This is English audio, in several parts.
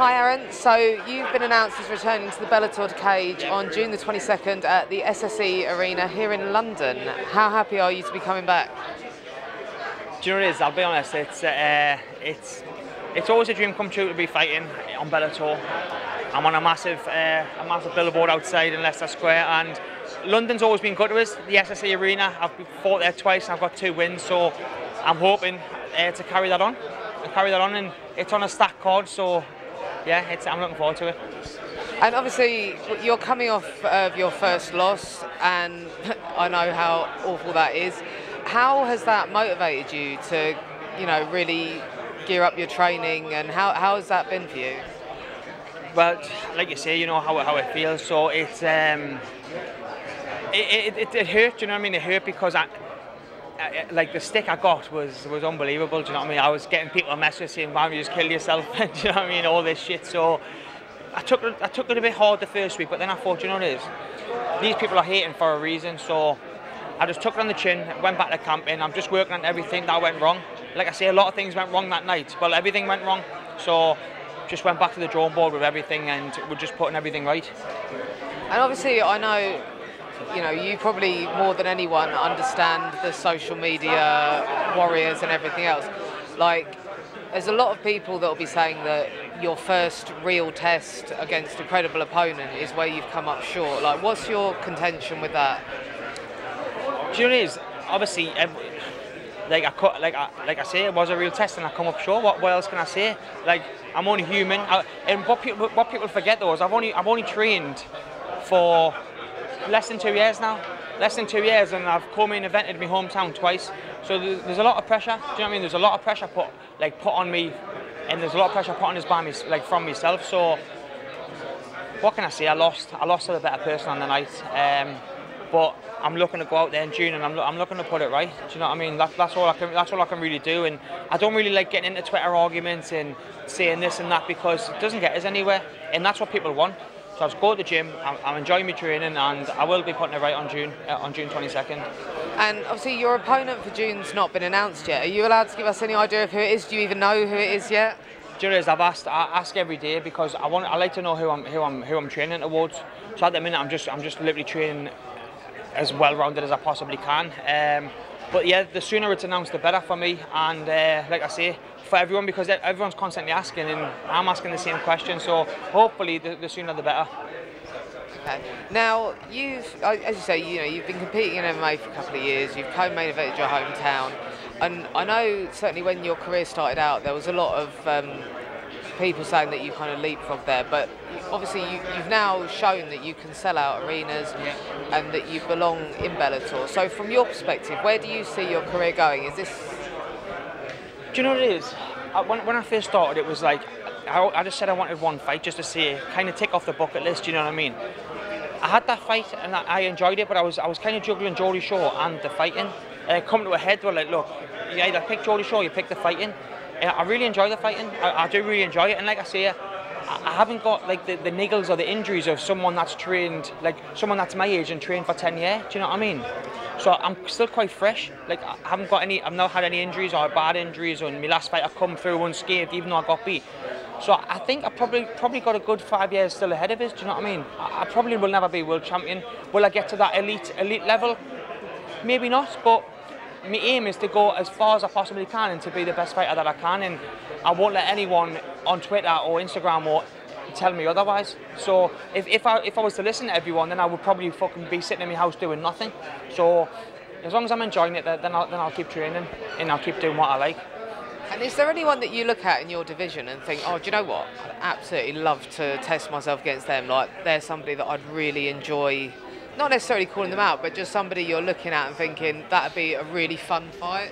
Hi Aaron, so you've been announced as returning to the Bellator cage on June the 22nd at the SSE Arena here in London. How happy are you to be coming back? Do you know what it is? I'll be honest, it's always a dream come true to be fighting on Bellator. I'm on a massive billboard outside in Leicester Square, and London's always been good to us, the SSE Arena. I've fought there twice and I've got 2 wins, so I'm hoping to carry that on. And it's on a stacked card, so yeah, I'm looking forward to it. And obviously, you're coming off of your first loss, and I know how awful that is. How has that motivated you to, really gear up your training, and how has that been for you? Well, like you say, you know how it feels. So it hurt. You know what I mean? It hurt because like the stick I got was unbelievable. Do you know what I mean? I was getting people messages saying, "Why don't you just kill yourself?" Do you know what I mean? All this shit. So I took it a bit hard the first week, but then I thought, you know what it is? These people are hating for a reason. So I just took it on the chin, went back to camping. I'm just working on everything that went wrong. Like I say, a lot of things went wrong that night. Well, everything went wrong. So just went back to the drawing board with everything, and we're just putting everything right. And obviously, I know, you probably more than anyone understand the social media warriors and everything else. Like, there's a lot of people that will be saying that your first real test against a credible opponent is where you've come up short. Like, what's your contention with that? Do you know what it is? Obviously, like I say, it was a real test and I come up short. What else can I say? Like, I'm only human. And what people forget though is I've only trained for less than 2 years now. Less than 2 years, and I've come in evented my hometown twice. So there's a lot of pressure. Do you know what I mean? There's a lot of pressure put on me, and there's a lot of pressure put on us by me, from myself. So what can I say? I lost to the better person on the night. But I'm looking to go out there in June, and I'm looking to put it right. Do you know what I mean? That's all I can really do. And I don't really like getting into Twitter arguments and saying this and that, because it doesn't get us anywhere. And that's what people want. So I just go to the gym. I'm enjoying my training, and I will be putting it right on June 22nd. And obviously, your opponent for June's not been announced yet. Are you allowed to give us any idea of who it is? Do you even know who it is yet? Do you know what it is? I ask every day, because I like to know who I'm training towards. So at the minute, I'm just literally training as well-rounded as I possibly can. But yeah, the sooner it's announced, the better for me, and like I say, for everyone, because everyone's constantly asking, and I'm asking the same question. So hopefully, the sooner the better. Okay. Now, as you say, you've been competing in MMA for a couple of years. You've co-main evented your hometown, and I know certainly when your career started out, there was a lot of people saying that you kind of leapfrogged there, but obviously you've now shown that you can sell out arenas, and that you belong in Bellator. So from your perspective, where do you see your career going? Is this... Do you know what it is? When I first started, it was like, I just said I wanted one fight just to see, kind of tick off the bucket list, you know what I mean? I had that fight and I enjoyed it, but I was kind of juggling Geordie Shaw and the fighting. And it come to a head where, like, look, you either pick Geordie Shaw or you pick the fighting. And I really enjoy the fighting. I do really enjoy it, and like I say, I haven't got like the niggles or the injuries of someone that's trained, like someone that's my age and trained for 10 years. Do you know what I mean? So I'm still quite fresh. Like, I've not had any injuries or bad injuries. And my last fight I come through unscathed, even though I got beat. So I think I probably got a good 5 years still ahead of us. Do you know what I mean? I probably will never be world champion. Will I get to that elite level? Maybe not, but my aim is to go as far as I possibly can and to be the best fighter that I can, and I won't let anyone on Twitter or Instagram or tell me otherwise. So if I was to listen to everyone, then I would probably fucking be sitting in my house doing nothing. So as long as I'm enjoying it, then I'll keep training and I'll keep doing what I like. And is there anyone that you look at in your division and think, oh, do you know what? I'd absolutely love to test myself against them. Like, they're somebody that I'd really enjoy. Not necessarily calling them out, but just somebody you're looking at and thinking that'd be a really fun fight.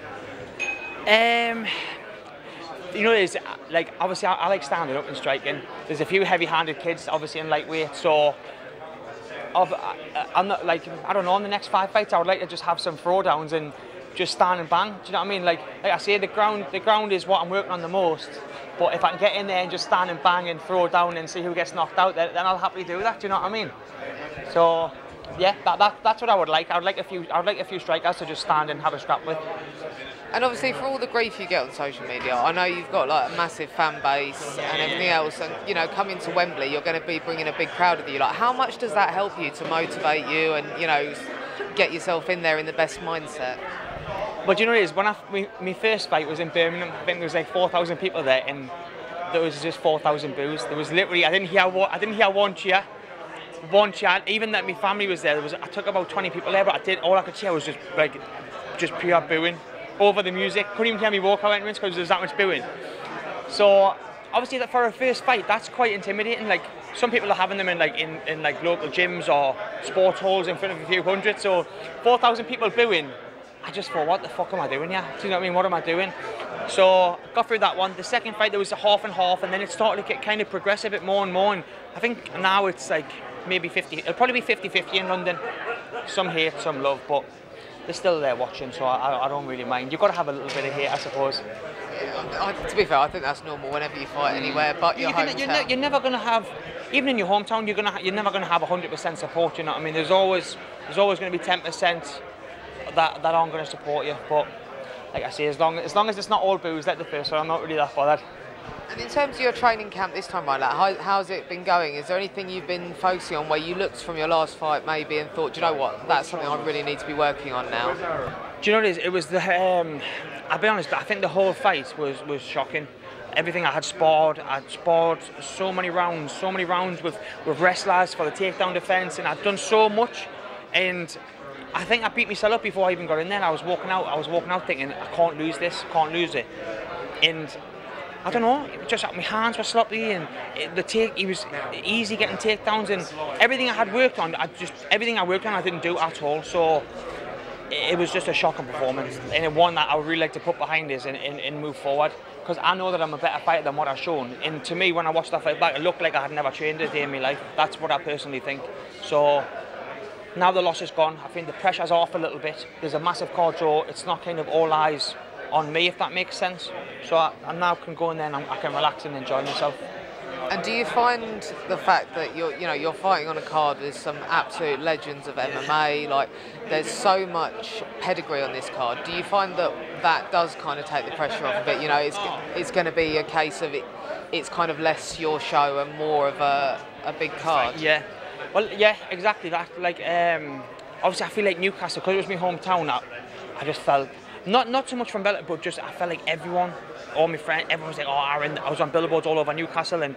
You know, there's like, obviously I like standing up and striking. There's a few heavy-handed kids, obviously, in lightweight. So I'm not, like, I don't know, in the next 5 fights, I would like to just have some throwdowns and just stand and bang. Do you know what I mean? Like I say, the ground is what I'm working on the most. But if I can get in there and just stand and bang and throw down and see who gets knocked out, then I'll happily do that. Do you know what I mean? So yeah, that's what I would like. I would like a few strikers to just stand and have a scrap with. And obviously, for all the grief you get on social media, I know you've got like a massive fan base and everything else. And you know, coming to Wembley, you're going to be bringing a big crowd with you. Like, how much does that help you to motivate you and get yourself in there in the best mindset? But you know what it is? When my first fight was in Birmingham, I think there was like 4,000 people there, and there was just 4,000 boos. There was literally I didn't hear one cheer. One cheer. Even that my family was there. I took about 20 people there, but all I could hear was just pure booing over the music. Couldn't even hear me walkout entrance because there was that much booing. So obviously, for a first fight, that's quite intimidating. Like, some people are having them in local gyms or sports halls in front of a few hundred. So 4,000 people booing. I just thought, what the fuck am I doing here? Do you know what I mean? What am I doing? So got through that one. The second fight, there was a half and half, and then it started to get kind of progress a bit more and more. And I think now it's like maybe 50. It'll probably be 50-50 in London. Some hate, some love, but they're still there watching, so I don't really mind. You've got to have a little bit of hate, I suppose. To be fair, I think that's normal whenever you fight anywhere, but your hometown. You're never going to have, even in your hometown, you're never going to have 100% support. You know what I mean? There's always going to be 10% that aren't going to support you. But like I say, as long as it's not all booze, let the first one. I'm not really that bothered. And in terms of your training camp this time around, like, how's it been going? Is there anything you've been focusing on where you looked from your last fight maybe and thought, do you know what, that's something I really need to be working on now? Do you know what it is? It was the, I'll be honest, I think the whole fight was shocking. Everything I'd sparred so many rounds with wrestlers for the takedown defence, and I'd done so much, and I think I beat myself up before I even got in there. I was walking out thinking, I can't lose this, can't lose it. And I don't know, it just my hands were sloppy, and he was easy getting takedowns, and everything I worked on, I didn't do at all. So it was just a shocking performance, and one that I would really like to put behind us and move forward, because I know that I'm a better fighter than what I've shown. And to me, when I watched that fight back, it looked like I had never trained a day in my life. That's what I personally think. So now the loss is gone, I think the pressure's off a little bit. There's a massive card draw. It's not kind of all eyes on me, if that makes sense. So I now can go in there and I can relax and enjoy myself. And do you find the fact that you're fighting on a card with some absolute legends of MMA, like there's so much pedigree on this card, do you find that does kind of take the pressure off a bit? You know, it's going to be a case of it's kind of less your show and more of a big card. Yeah, well, yeah, exactly that. Like, obviously I feel like Newcastle, because it was my hometown, I just felt, not so much from Bellator, but just I felt like all my friends, everyone was like, oh, Aaron, I was on billboards all over Newcastle, and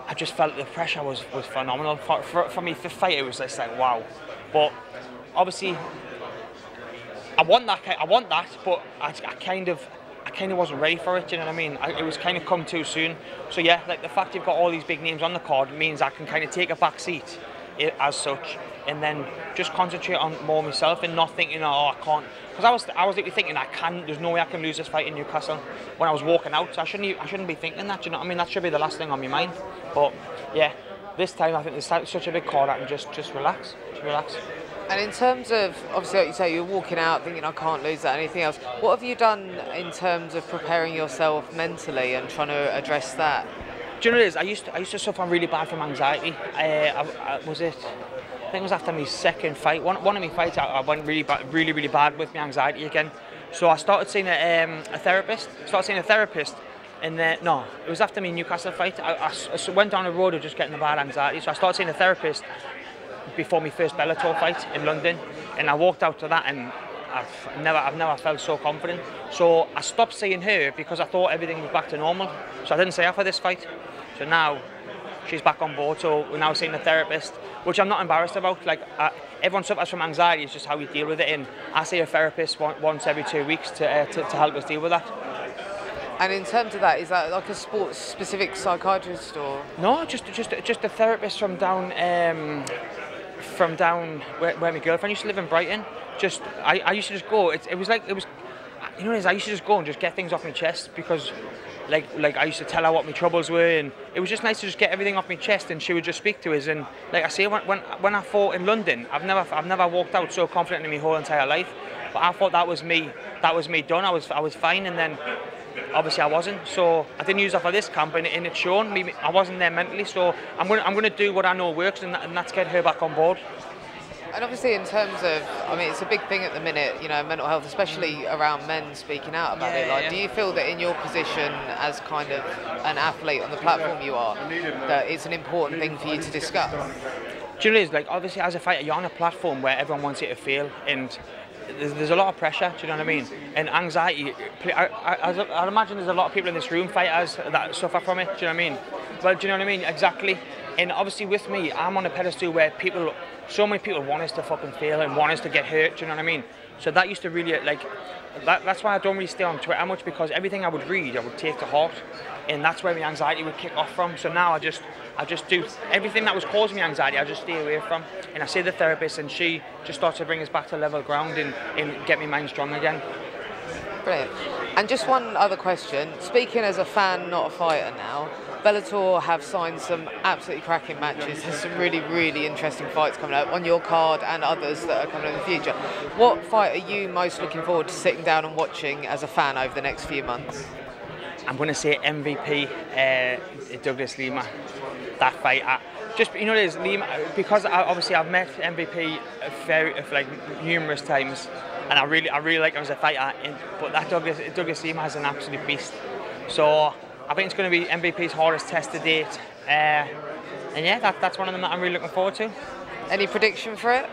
I just felt the pressure was phenomenal. For me, fifth fight, it was just like, wow. But obviously, I want that, but I kind of wasn't ready for it, you know what I mean? It was kind of come too soon. So yeah, like the fact you've got all these big names on the card means I can kind of take a back seat as such, and then just concentrate on more myself and not thinking, oh, I can't. Because I was thinking, there's no way I can lose this fight in Newcastle when I was walking out. So I shouldn't be thinking that, you know what I mean? That should be the last thing on my mind. But yeah, this time I think there's such a big card I can just relax. And in terms of, obviously, like you say, you're walking out thinking, I can't lose that, anything else. What have you done in terms of preparing yourself mentally and trying to address that? Do you know what it is? I used to suffer really bad from anxiety. I think it was after my second fight. One of my fights, I went really bad with my anxiety again. So I started seeing a therapist. And no, it was after my Newcastle fight. I went down the road of just getting a bad anxiety. So I started seeing a therapist before my first Bellator fight in London, and I walked out to that, and I've never felt so confident. So I stopped seeing her because I thought everything was back to normal. So I didn't see her for this fight. So now she's back on board. So we're now seeing a therapist, which I'm not embarrassed about. Like, everyone suffers from anxiety. It's just how we deal with it. And I see a therapist once every 2 weeks to help us deal with that. And in terms of that, is that like a sports-specific psychiatrist or? No, just a therapist from down where my girlfriend used to live in Brighton. I used to just go. It was you know what it is, I used to just go and just get things off my chest, because like I used to tell her what my troubles were, and it was just nice to just get everything off my chest, and she would just speak to us. And like I say, when I fought in London, I've never walked out so confident in my whole entire life. But I thought that was me done. I was fine, and then obviously I wasn't. So I didn't use that for this camp, and it's shown me I wasn't there mentally. So I'm going to do what I know works, and that's get her back on board. And obviously, in terms of, I mean, it's a big thing at the minute, you know, mental health, especially around men speaking out about it. Like, do you feel that in your position as kind of an athlete on the platform you are, that it's an important thing for you to discuss? Do you know what it is? Like, obviously, as a fighter, you're on a platform where everyone wants you to feel, and there's a lot of pressure, do you know what I mean? And anxiety, I'd imagine there's a lot of people in this room, fighters, that suffer from it, do you know what I mean? Well, do you know what I mean? Exactly. And obviously with me, I'm on a pedestal where so many people want us to fucking fail and want us to get hurt, do you know what I mean? So that used to really, like, that's why I don't really stay on Twitter much, because everything I would read, I would take to heart. And that's where my anxiety would kick off from. So now I just do everything that was causing me anxiety, I just stay away from. And I see the therapist, and she just starts to bring us back to level ground and get my mind strong again. Brilliant. And just one other question. Speaking as a fan, not a fighter now, Bellator have signed some absolutely cracking matches. There's some really, really interesting fights coming up on your card and others that are coming in the future. What fight are you most looking forward to sitting down and watching as a fan over the next few months? I'm going to say MVP, Douglas Lima. That fight, just, you know, there's Lima, because obviously I've met MVP like numerous times, and I really like him as a fighter. But that Douglas Lima is an absolute beast. So I think it's going to be MVP's hardest test to date. And yeah, that's one of them that I'm really looking forward to. Any prediction for it?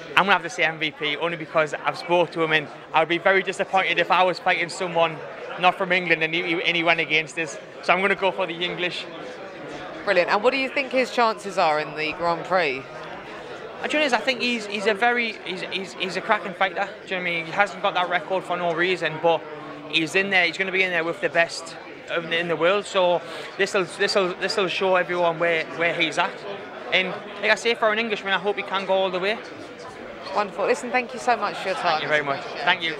I'm going to have to say MVP, only because I've spoke to him, and I'd be very disappointed if I was fighting someone not from England and he went against us. So I'm going to go for the English. Brilliant. And what do you think his chances are in the Grand Prix? I think he's a cracking fighter. Do you know what I mean? He hasn't got that record for no reason, but he's in there. He's going to be in there with the best in the world. So this will show everyone where he's at. And like I say, for an Englishman, I hope he can go all the way. Wonderful. Listen, thank you so much for your time. Thank you very much. Thank you.